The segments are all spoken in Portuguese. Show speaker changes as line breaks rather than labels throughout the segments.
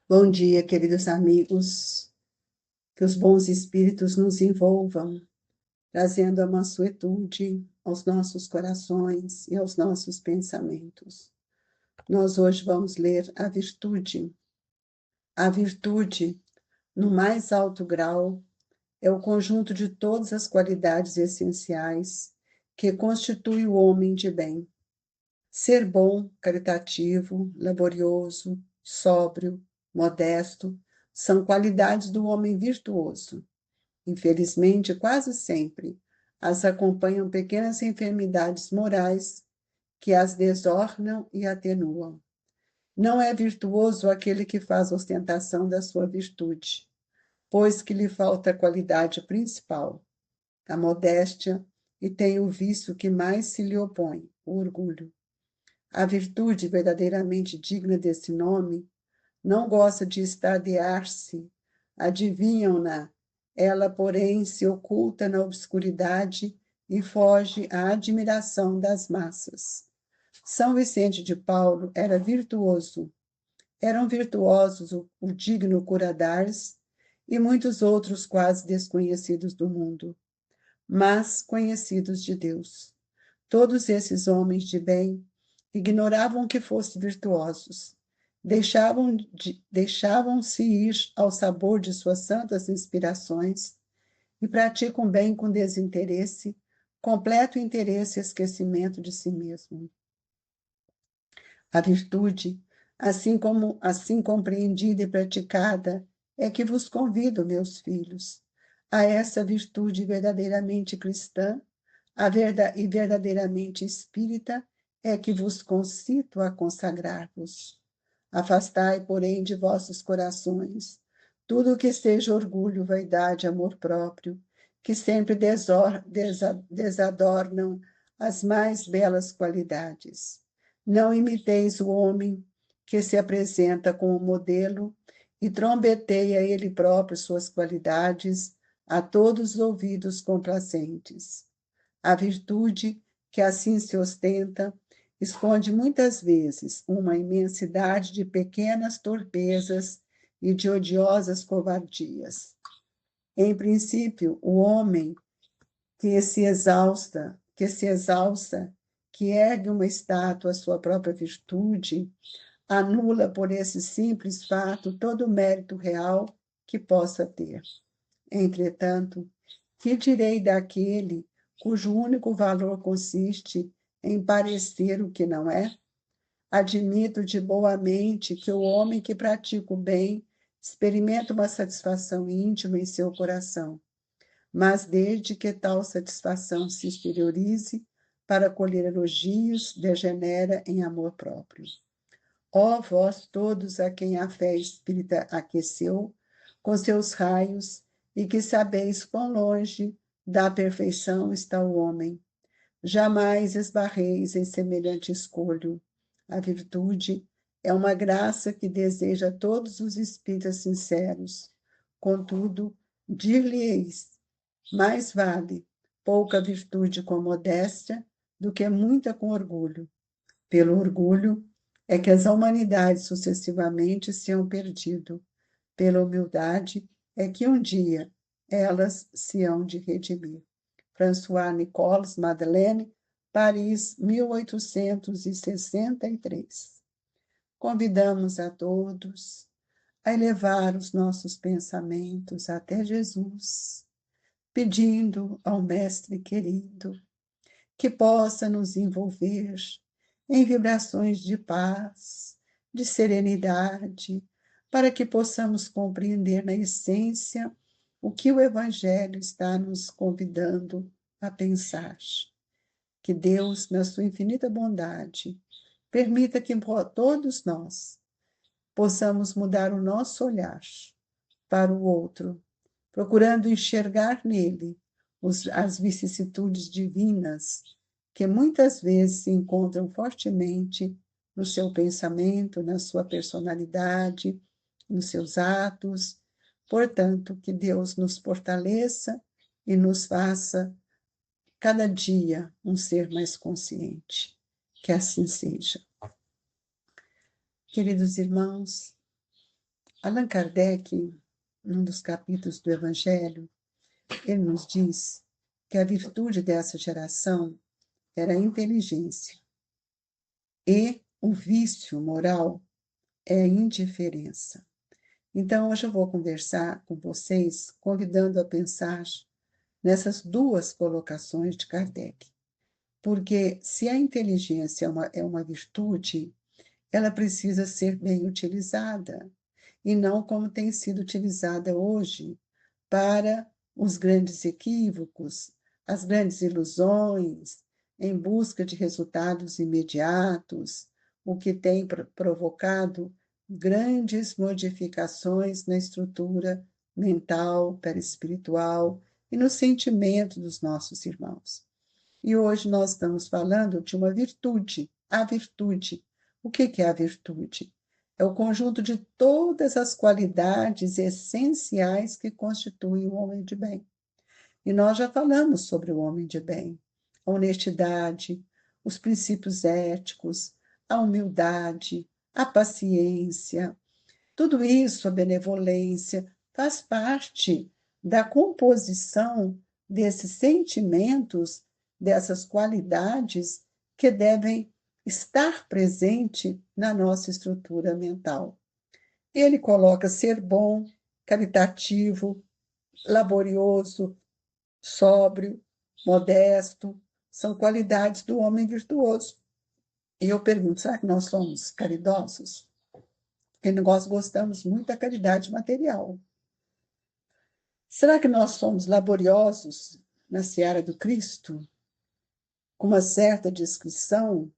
Bom dia, queridos amigos. Que os bons espíritos nos envolvam, trazendo a mansuetude aos nossos corações e aos nossos pensamentos. Nós hoje vamos ler a virtude. A virtude, no mais alto grau, é o conjunto de todas as qualidades essenciais que constitui o homem de bem. Ser bom, caritativo, laborioso, sóbrio, modesto, são qualidades do homem virtuoso. Infelizmente, quase sempre, as acompanham pequenas enfermidades morais que as desornam e atenuam. Não é virtuoso aquele que faz ostentação da sua virtude, pois que lhe falta a qualidade principal, a modéstia, e tem o vício que mais se lhe opõe, o orgulho. A virtude verdadeiramente digna desse nome não gosta de estadear-se, adivinham-na. Ela, porém, se oculta na obscuridade e foge à admiração das massas. São Vicente de Paulo era virtuoso. Eram virtuosos o digno Curadares e muitos outros quase desconhecidos do mundo, mas conhecidos de Deus. Todos esses homens de bem ignoravam que fossem virtuosos, deixavam-se ir ao sabor de suas santas inspirações e praticam bem com desinteresse, completo interesse e esquecimento de si mesmo. A virtude, assim compreendida e praticada, é que vos convido, meus filhos, a essa virtude verdadeiramente cristã, e verdadeiramente espírita, é que vos concito a consagrar-vos. Afastai, porém, de vossos corações tudo o que seja orgulho, vaidade, amor próprio, que sempre desadornam as mais belas qualidades. Não imiteis o homem que se apresenta como modelo e trombeteia ele próprio suas qualidades a todos os ouvidos complacentes. A virtude, que assim se ostenta, esconde muitas vezes uma imensidade de pequenas torpezas e de odiosas covardias. Em princípio, o homem que se exalça, que ergue uma estátua à sua própria virtude, anula por esse simples fato todo o mérito real que possa ter. Entretanto, que direi daquele cujo único valor consiste em parecer o que não é? Admito de boa mente que o homem que pratica o bem experimenta uma satisfação íntima em seu coração, mas desde que tal satisfação se exteriorize para colher elogios, degenera em amor próprio. Ó vós todos a quem a fé espírita aqueceu com seus raios e que sabeis quão longe da perfeição está o homem, jamais esbarreis em semelhante escolho. A virtude é uma graça que deseja a todos os espíritas sinceros. Contudo, dir-lhe-eis, mais vale pouca virtude com modéstia do que muita com orgulho. Pelo orgulho é que as humanidades sucessivamente se hão perdido. Pela humildade é que um dia elas se hão de redimir. François Nicolas Madeleine, Paris, 1863. Convidamos a todos a elevar os nossos pensamentos até Jesus, pedindo ao Mestre querido que possa nos envolver em vibrações de paz, de serenidade, para que possamos compreender na essência o que o Evangelho está nos convidando a pensar. Que Deus, na sua infinita bondade, permita que todos nós possamos mudar o nosso olhar para o outro, procurando enxergar nele as vicissitudes divinas que muitas vezes se encontram fortemente no seu pensamento, na sua personalidade, nos seus atos. Portanto, que Deus nos fortaleça e nos faça cada dia um ser mais consciente. Que assim seja. Queridos irmãos, Allan Kardec, num dos capítulos do Evangelho, ele nos diz que a virtude dessa geração era a inteligência e o vício moral é a indiferença. Então, hoje eu vou conversar com vocês, convidando a pensar nessas duas colocações de Kardec. Porque se a inteligência é uma virtude, ela precisa ser bem utilizada, e não como tem sido utilizada hoje para os grandes equívocos, as grandes ilusões, em busca de resultados imediatos, o que tem provocado grandes modificações na estrutura mental, perispiritual e no sentimento dos nossos irmãos. E hoje nós estamos falando de uma virtude, a virtude. O que é a virtude? É o conjunto de todas as qualidades essenciais que constituem o homem de bem. E nós já falamos sobre o homem de bem: a honestidade, os princípios éticos, a humildade, a paciência. Tudo isso, a benevolência, faz parte da composição desses sentimentos, dessas qualidades que devem estar presente na nossa estrutura mental. Ele coloca ser bom, caritativo, laborioso, sóbrio, modesto, são qualidades do homem virtuoso. E eu pergunto, será que nós somos caridosos? Porque nós gostamos muito da caridade material. Será que nós somos laboriosos na seara do Cristo? Com uma certa discrição,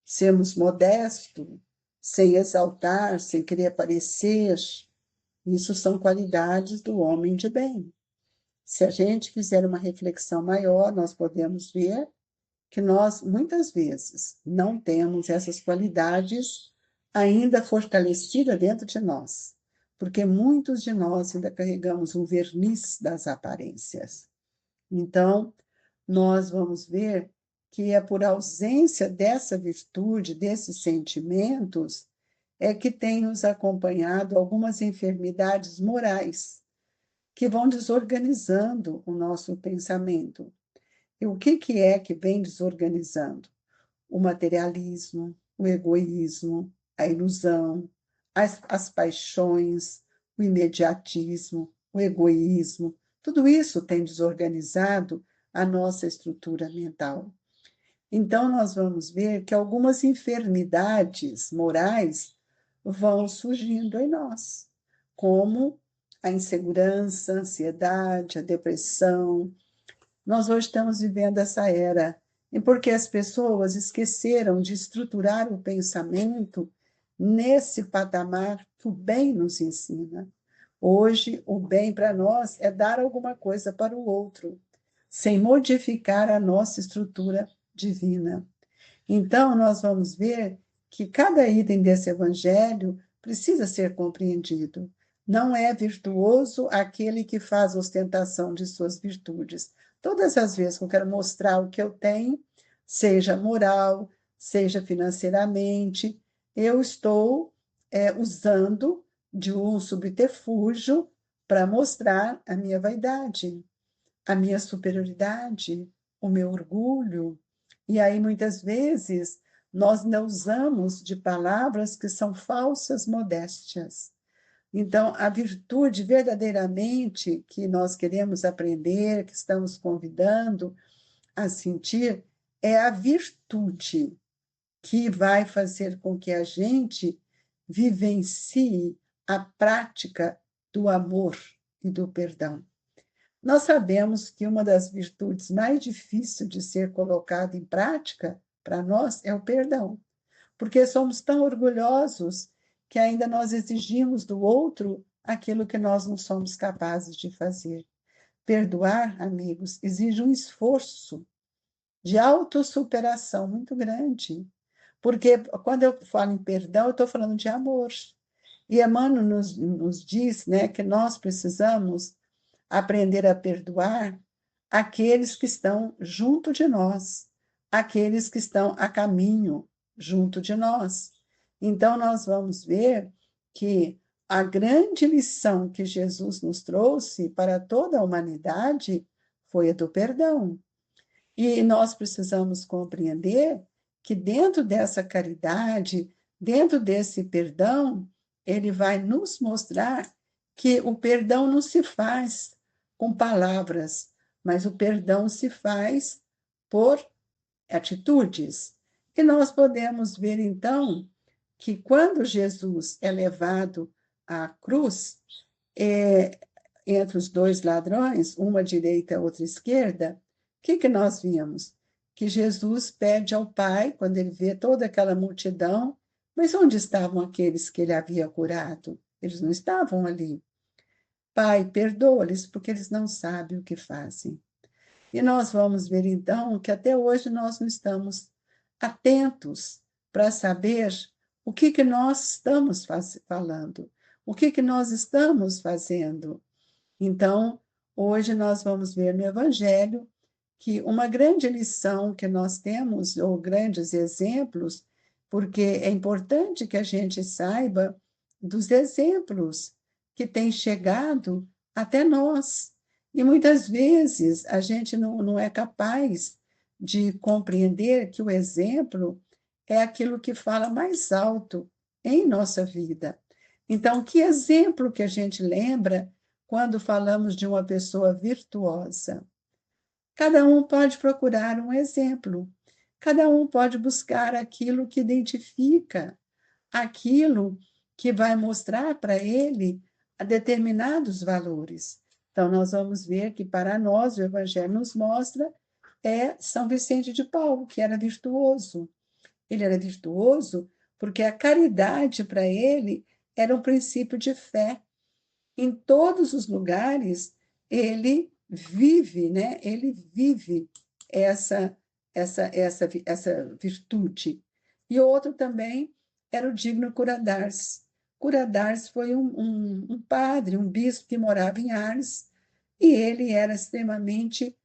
sermos modestos, sem exaltar, sem querer aparecer? Isso são qualidades do homem de bem. Se a gente fizer uma reflexão maior, nós podemos ver que nós, muitas vezes, não temos essas qualidades ainda fortalecidas dentro de nós, porque muitos de nós ainda carregamos um verniz das aparências. Então, nós vamos ver que é por ausência dessa virtude, desses sentimentos, é que tem nos acompanhado algumas enfermidades morais que vão desorganizando o nosso pensamento. E o que é que vem desorganizando? O materialismo, o egoísmo, a ilusão, as paixões, o imediatismo, o egoísmo. Tudo isso tem desorganizado a nossa estrutura mental. Então, nós vamos ver que algumas enfermidades morais vão surgindo em nós, como a insegurança, a ansiedade, a depressão. Nós hoje estamos vivendo essa era, e porque as pessoas esqueceram de estruturar o pensamento nesse patamar que o bem nos ensina. Hoje, o bem para nós é dar alguma coisa para o outro, sem modificar a nossa estrutura divina. Então, nós vamos ver que cada item desse evangelho precisa ser compreendido. Não é virtuoso aquele que faz ostentação de suas virtudes. Todas as vezes que eu quero mostrar o que eu tenho, seja moral, seja financeiramente, eu estou usando de um subterfúgio para mostrar a minha vaidade, a minha superioridade, o meu orgulho. E aí, muitas vezes, nós não usamos de palavras que são falsas modéstias. Então, a virtude verdadeiramente que nós queremos aprender, que estamos convidando a sentir, é a virtude que vai fazer com que a gente vivencie a prática do amor e do perdão. Nós sabemos que uma das virtudes mais difíceis de ser colocada em prática para nós é o perdão, porque somos tão orgulhosos que ainda nós exigimos do outro aquilo que nós não somos capazes de fazer. Perdoar, amigos, exige um esforço de autossuperação muito grande, porque quando eu falo em perdão, eu estou falando de amor. E Emmanuel nos diz, né, que nós precisamos aprender a perdoar aqueles que estão junto de nós, aqueles que estão a caminho junto de nós. Então, nós vamos ver que a grande lição que Jesus nos trouxe para toda a humanidade foi a do perdão. E nós precisamos compreender que dentro dessa caridade, dentro desse perdão, ele vai nos mostrar que o perdão não se faz com palavras, mas o perdão se faz por atitudes. E nós podemos ver, então, que quando Jesus é levado à cruz, é, entre os dois ladrões, uma à direita e outra à esquerda, o que nós vimos? Que Jesus pede ao Pai, quando ele vê toda aquela multidão, mas onde estavam aqueles que ele havia curado? Eles não estavam ali. Pai, perdoa-lhes, porque eles não sabem o que fazem. E nós vamos ver, então, que até hoje nós não estamos atentos para saber o que nós estamos falando, o que nós estamos fazendo. Então, hoje nós vamos ver no Evangelho que uma grande lição que nós temos, ou grandes exemplos, porque é importante que a gente saiba dos exemplos que têm chegado até nós. E muitas vezes a gente não é capaz de compreender que o exemplo é aquilo que fala mais alto em nossa vida. Então, que exemplo que a gente lembra quando falamos de uma pessoa virtuosa? Cada um pode procurar um exemplo, cada um pode buscar aquilo que identifica, aquilo que vai mostrar para ele a determinados valores. Então, nós vamos ver que para nós o Evangelho nos mostra São Vicente de Paulo, que era virtuoso. Ele era virtuoso porque a caridade para ele era um princípio de fé. Em todos os lugares ele vive, né? Ele vive essa virtude. E outro também era o digno Curadars. Curadars foi um padre, um bispo que morava em Ars, e ele era extremamente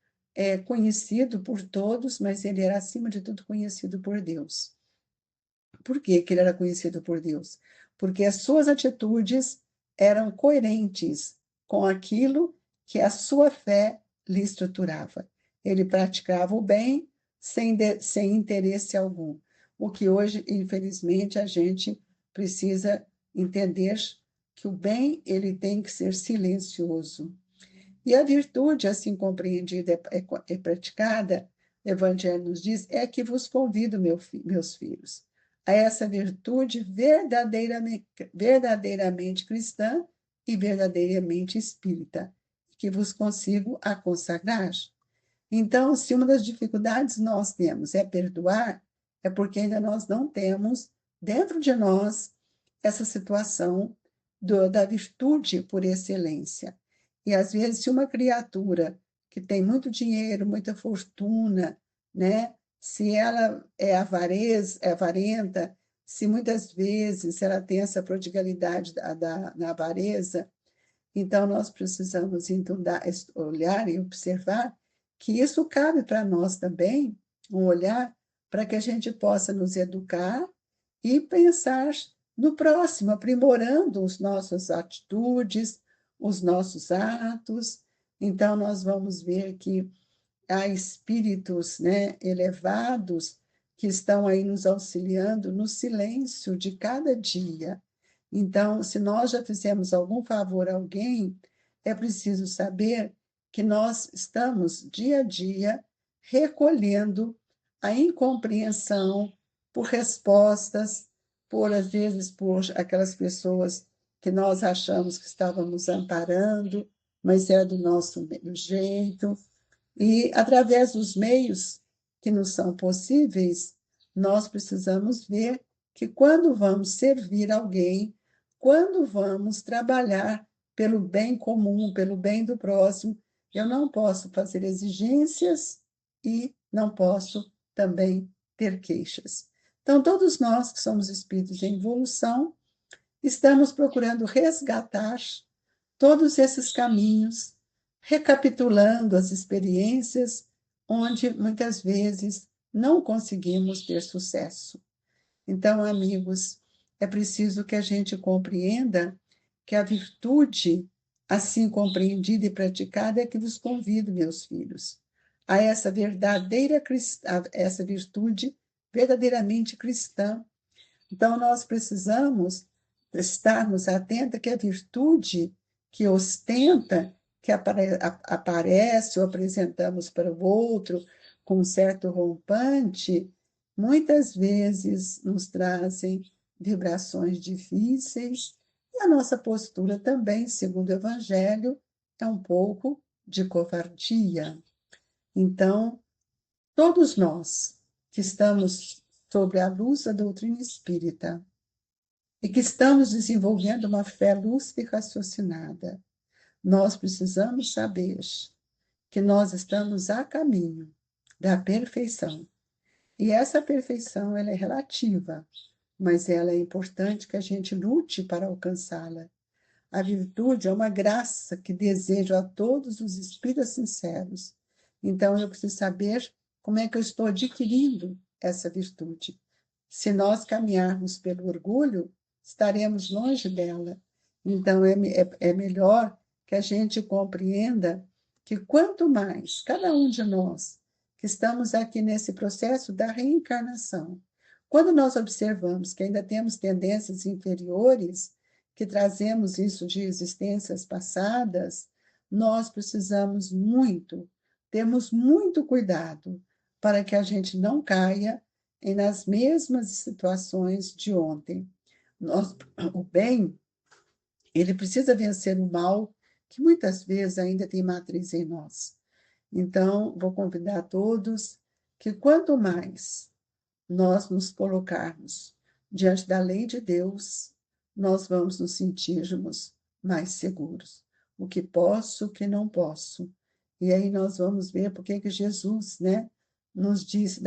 conhecido por todos, mas ele era, acima de tudo, conhecido por Deus. Por que ele era conhecido por Deus? Porque as suas atitudes eram coerentes com aquilo que a sua fé lhe estruturava. Ele praticava o bem sem interesse algum. O que hoje, infelizmente, a gente precisa entender que o bem ele tem que ser silencioso. E a virtude, assim compreendida e praticada, o Evangelho nos diz, é que vos convido, meus filhos, a essa virtude verdadeiramente cristã e verdadeiramente espírita, que vos consigo a consagrar. Então, se uma das dificuldades nós temos é perdoar, é porque ainda nós não temos dentro de nós essa situação da virtude por excelência. E às vezes, se uma criatura que tem muito dinheiro, muita fortuna, né, se ela é avarenta, se muitas vezes ela tem essa prodigalidade na avareza, então nós precisamos então olhar e observar que isso cabe para nós também, um olhar para que a gente possa nos educar e pensar no próximo, aprimorando as nossas atitudes, os nossos atos. Então, nós vamos ver que há espíritos, né, elevados que estão aí nos auxiliando no silêncio de cada dia. Então, se nós já fizemos algum favor a alguém, é preciso saber que nós estamos dia a dia recolhendo a incompreensão por respostas, às vezes por aquelas pessoas que nós achamos que estávamos amparando, mas é do nosso jeito. E, através dos meios que nos são possíveis, nós precisamos ver que quando vamos servir alguém, quando vamos trabalhar pelo bem comum, pelo bem do próximo, eu não posso fazer exigências e não posso também ter queixas. Então, todos nós que somos espíritos em evolução, estamos procurando resgatar todos esses caminhos, recapitulando as experiências onde muitas vezes não conseguimos ter sucesso. Então, amigos, é preciso que a gente compreenda que a virtude, assim compreendida e praticada, é que vos convido, meus filhos, a essa verdadeira cristã, essa virtude verdadeiramente cristã. Então, nós precisamos estarmos atentos que a virtude que ostenta, que aparece ou apresentamos para o outro com um certo rompante, muitas vezes nos trazem vibrações difíceis, e a nossa postura também, segundo o Evangelho, é um pouco de covardia. Então, todos nós que estamos sobre a luz da doutrina espírita e que estamos desenvolvendo uma fé lúcida e raciocinada, nós precisamos saber que nós estamos a caminho da perfeição. E essa perfeição, ela é relativa, mas ela é importante que a gente lute para alcançá-la. A virtude é uma graça que desejo a todos os espíritos sinceros. Então, eu preciso saber como é que eu estou adquirindo essa virtude. Se nós caminharmos pelo orgulho, estaremos longe dela. Então, é melhor que a gente compreenda que quanto mais cada um de nós que estamos aqui nesse processo da reencarnação, quando nós observamos que ainda temos tendências inferiores, que trazemos isso de existências passadas, nós precisamos muito, temos muito cuidado para que a gente não caia nas mesmas situações de ontem. O bem, ele precisa vencer o mal, que muitas vezes ainda tem matriz em nós. Então, vou convidar todos que quanto mais nós nos colocarmos diante da lei de Deus, nós vamos nos sentirmos mais seguros. O que posso, o que não posso. E aí nós vamos ver porque que Jesus, né, nos diz: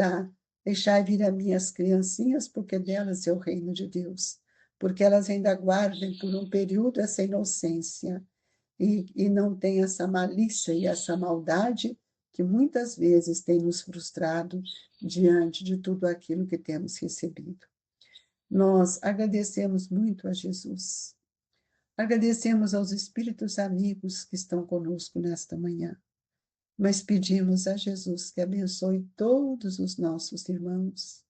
deixai vir a mim as criancinhas, porque delas é o reino de Deus. Porque elas ainda guardem por um período essa inocência e não têm essa malícia e essa maldade que muitas vezes tem nos frustrado diante de tudo aquilo que temos recebido. Nós agradecemos muito a Jesus, agradecemos aos espíritos amigos que estão conosco nesta manhã, mas pedimos a Jesus que abençoe todos os nossos irmãos,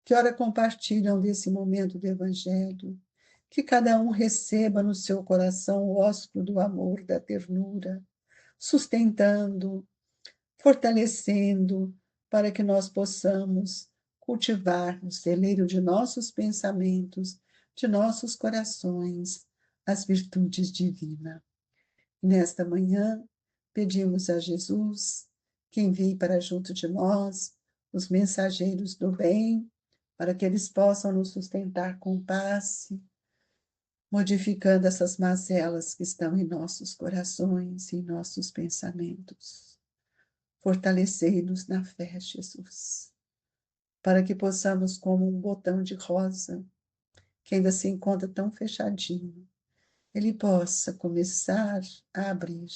que ora compartilham desse momento do Evangelho, que cada um receba no seu coração o ósculo do amor, da ternura, sustentando, fortalecendo, para que nós possamos cultivar no celeiro de nossos pensamentos, de nossos corações, as virtudes divinas. Nesta manhã, pedimos a Jesus que envie para junto de nós os mensageiros do bem, para que eles possam nos sustentar com paz, modificando essas mazelas que estão em nossos corações e em nossos pensamentos. Fortalecei-nos na fé, Jesus, para que possamos, como um botão de rosa, que ainda se encontra tão fechadinho, ele possa começar a abrir.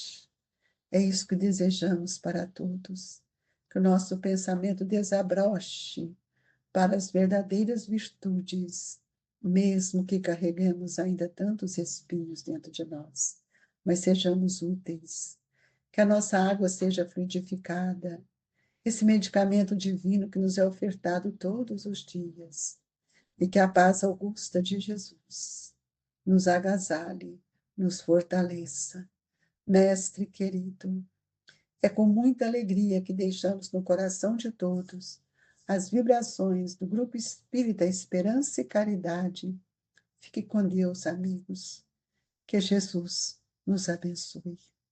É isso que desejamos para todos, que o nosso pensamento desabroche para as verdadeiras virtudes, mesmo que carreguemos ainda tantos espinhos dentro de nós, mas sejamos úteis, que a nossa água seja fluidificada, esse medicamento divino que nos é ofertado todos os dias, e que a paz augusta de Jesus nos agasalhe, nos fortaleça. Mestre querido, é com muita alegria que deixamos no coração de todos as vibrações do Grupo Espírita Esperança e Caridade. Fique com Deus, amigos. Que Jesus nos abençoe.